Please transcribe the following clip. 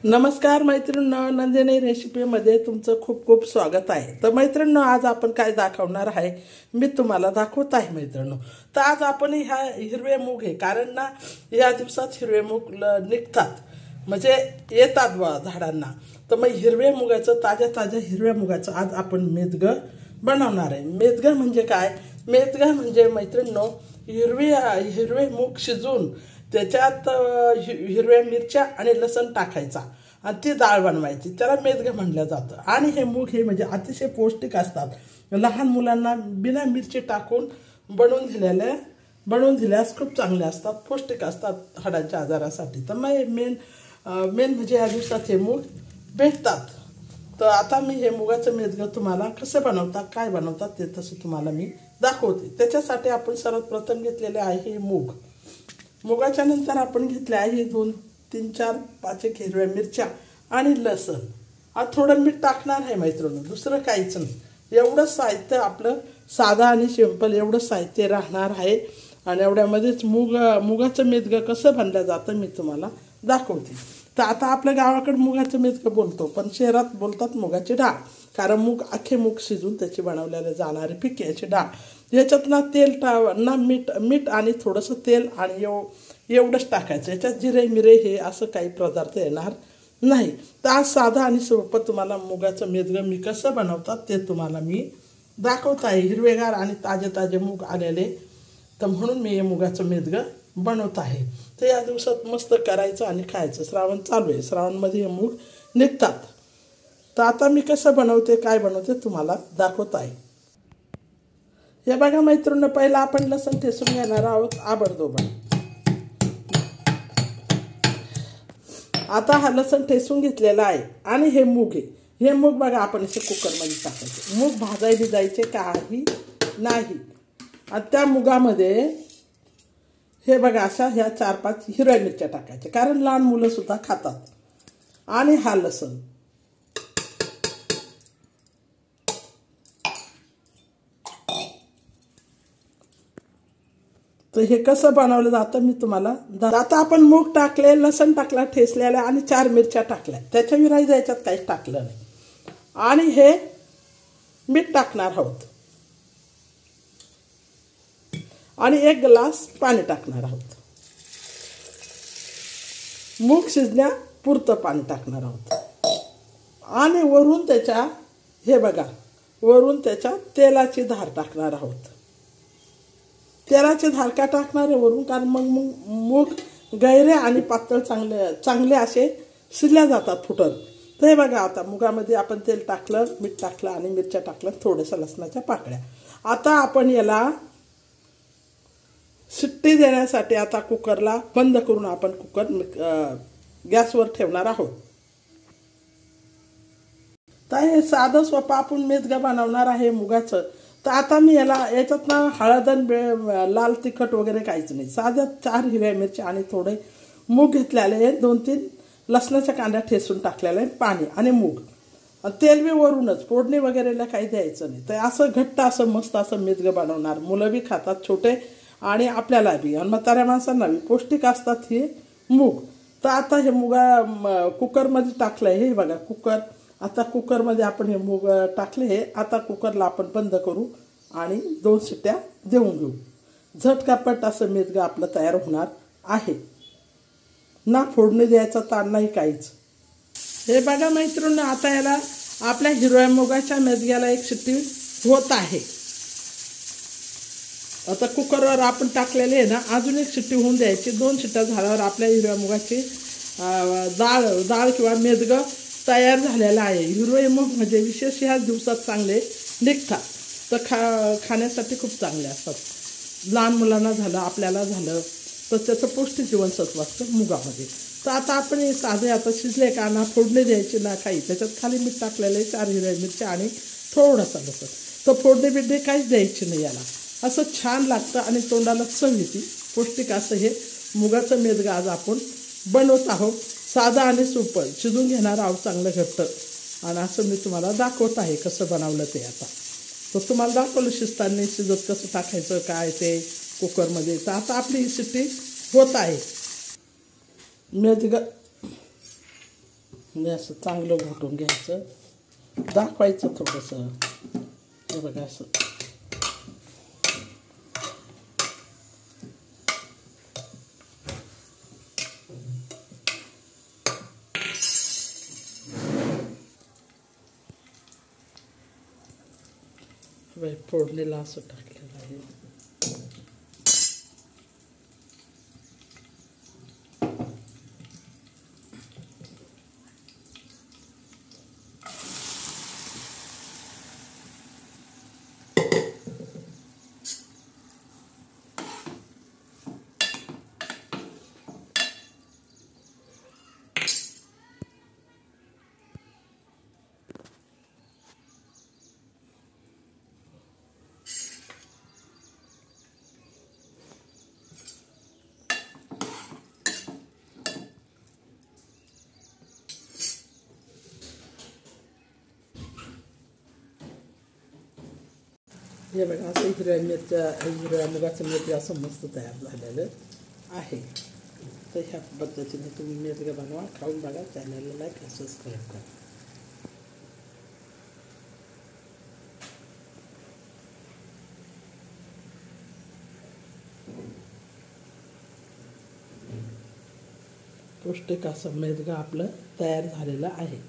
नमस्कार मैत्रिणींनो, नंदिनी रेसिपीमध्ये तुमचं खूप खूप स्वागत आहे। तर मैत्रिणींनो, आज आपण काय दाखवणार आहे मी तुम्हाला दाखवत आहे मैत्रिणींनो। तर आज आपण ह्या हिरवे मूग आहे, कारण ना या दिवसात हिरवे मूग निघतात, म्हणजे येतात बा झाडांना। तर मग हिरवे मुगाचं ताज्या हिरव्या मुगाचं आज आपण मेदगं बनवणार आहे। मेदगं म्हणजे काय? मेदगं म्हणजे मैत्रिणींनो, हिरवे मूग शिजवून त्याच्यात हिरव्या मिरच्या आणि लसण टाकायचा आणि ती डाळ बनवायची, त्याला मेदगं म्हणलं जातं। आणि हे मूग हे म्हणजे अतिशय पौष्टिक असतात। लहान मुलांना बिना मिरची टाकून बनवून दिल्यास खूप चांगले असतात, पौष्टिक असतात हाडांच्या आजारासाठी। तर मग मेन म्हणजे या दिवसात हे मूग भेटतात। तर आता मी हे मुगाचं मेदगं तुम्हाला कसं बनवतात, काय बनवतात ते तसं तुम्हाला मी दाखवते। त्याच्यासाठी आपण सर्वप्रथम घेतलेले आहे हे मूग। मुगाच्या नंतर आपण घेतले आहे 2, 3, 4, 5 हिरव्या मिरच्या आणि लसण। आज थोडं मीठ टाकणार आहे मैत्रिणी, दुसरं काहीच नाही। एवढं साहित्य आपलं साधा आणि सिंपल एवढं साहित्य राहणार आहे। आणि एवढ्यामध्येच मुगाचं मेदगं कसं बनलं जातं मी तुम्हाला दाखवते। तर आता आपल्या गावाकडे मुगाचं मेदगं बोलतो, पण शहरात बोलतात मुगाची डाळ, कारण अख्खे मूग शिजून त्याची बनवलेले जाणारी पीक याची डाळ। याच्यात ना तेल ना मीठ आणि थोडंसं तेल आणि एवढंच टाकायचं। याच्यात जिरे मिरे हे असं काही पदार्थ येणार नाही। तर आज साधा आणि सोपं तुम्हाला मुगाचं मेदगं मी कसं बनवतात ते तुम्हाला मी दाखवत आहे। हिरवेगार आणि ताजे मूग आलेले, तर म्हणून मी हे मुगाचं मेदगं बनवत आहे। तर या दिवसात मस्त करायचं आणि खायचं। श्रावण चालू आहे, श्रावणमध्ये हे मूग निघतात। तर आता मी कसं बनवते, काय बनवते तुम्हाला दाखवत आहे। हे बघा मैत्रिणी, पहिला आपण लसण ठेचून घेणार आहोत आबडधोबड। आता हा लसण ठेचून घेतलेला आहे आणि हे मूग आहे। हे मूग बघा आपण असे कुकरमध्ये टाकायचे। मूग भिजायचे काही नाही। आणि त्या मुगामध्ये हे बघा अशा ह्या 4-5 हिरव्या मिरच्या टाकायच्या, कारण लहान मुलं सुद्धा खातात। आणि हा लसण, तर हे कसं बनवलं जातं मी तुम्हाला आता आपण मूग टाकले, लसण टाकला ठेचलेला आणि 4 मिरच्या टाकल्या, त्याच्या विराई याच्यात काहीच टाकलं नाही। आणि हे मीठ टाकणार आहोत आणि 1 ग्लास पाणी टाकणार आहोत। मूग शिजण्यापुरतं पाणी टाकणार आहोत। आणि वरून त्याच्या हे बघा वरून त्याच्या तेलाची धार टाकणार आहोत। तेलाची धार का टाकणार आहे वरून, कारण मग मूग गैरे आणि पातळ चांगले असे शिजल्या जातात, फुटत। तर हे बघा आता मुगामध्ये आपण तेल टाकलं, मीठ टाकलं आणि मिरच्या टाकलं, थोड्याशा लसणाच्या पाकळ्या। आता आपण याला शिट्टी देण्यासाठी आता कुकरला बंद करून आपण कुकर गॅसवर ठेवणार आहोत। तर हे साधं सोपं आपण मेदगं बनवणार आहे मुगाचं। तर आता मी याच्यात ना हळद आणि लाल तिखट वगैरे काहीच नाही, साध्या 4 हिरव्या मिरच्या आणि थोडे मूग घेतलेले, 2-3 लसणाच्या कांड्या ठेचून टाकलेले, पाणी आणि मूग, तेल बी वरूनच, फोडणी वगैरेला काही द्यायचं नाही। तर असं घट्ट असं मस्त असं मेदगं बनवणार। मुलं बी खातात, छोटे आणि आपल्याला बी, आणि म्हाताऱ्या माणसांना बी पौष्टिक असतात हे मूग। तर आता हे कुकरमध्ये टाकलं आहे, हे बघा कुकर। आता कुकरमध्ये आपण हे मूग टाकले हे। आता कुकरला आपण बंद करू आणि 2 शिट्ट्या देऊन घेऊ। झटकापट असं मेदगं आपलं तयार होणार आहे, ना फोडणी द्यायचा ताण नाही काहीच। हे बघा मैत्रिणी, आता याला आपल्या हिरव्या मुगाच्या मेदग्याला 1 शिट्टी होत आहे। आता कुकरवर आपण टाकलेले आहे ना, अजून 1 शिट्टी होऊन द्यायची। 2 शिट्ट्या झाल्यावर आपल्या हिरव्या मुगाची डाळ किंवा मेदगं तयार झालेलं आहे। हिरवे मूग म्हणजे विशेष ह्या दिवसात चांगले निघतात, तर खाण्यासाठी खूप चांगले असतात। लहान मुलांना झालं, आपल्याला झालं, तर त्याचं पौष्टिक जीवनसत्व असतं मुगामध्ये। तर आता आपण हे साधे आता शिजले का ना, फोडणी द्यायची ना काही, त्याच्यात खाली मीठ टाकलेले, 4 हिरव्या मिरच्या आणि थोडासा लसूण। तर फोडणी बिडणी काहीच द्यायची नाही याला, असं छान लागतं आणि तोंडाला चव येते। पौष्टिक असं हे मुगाचं मेदगं आज आपण बनवत आहोत। साधा आणि सोपं शिजून घेणार आहोत चांगलं घट्ट, आणि असं मी तुम्हाला दाखवत आहे कसं बनवलं ते। आता तर तुम्हाला दाखवलं शिजताना शिजत कसं टाकायचं काय ते कुकरमध्ये। तर आता आपली ही शिट्टी होत आहे। मेदगं म्हणजे असं चांगलं घोटून घ्यायचं, दाखवायचं थोडंसं. हे बघा असं. फोडणीला असं टाकलेलं आहे. हे बघा असं हिरव्या मुगाचं मेथी असं मस्त तयार झालेलं आहे. तर ह्या पद्धतीने तुम्ही मेथी बनवा, खाऊन बघा. चॅनलला लाईक आणि सबस्क्राईब करा. पौष्टिक असं मेथी आपलं तयार झालेलं आहे.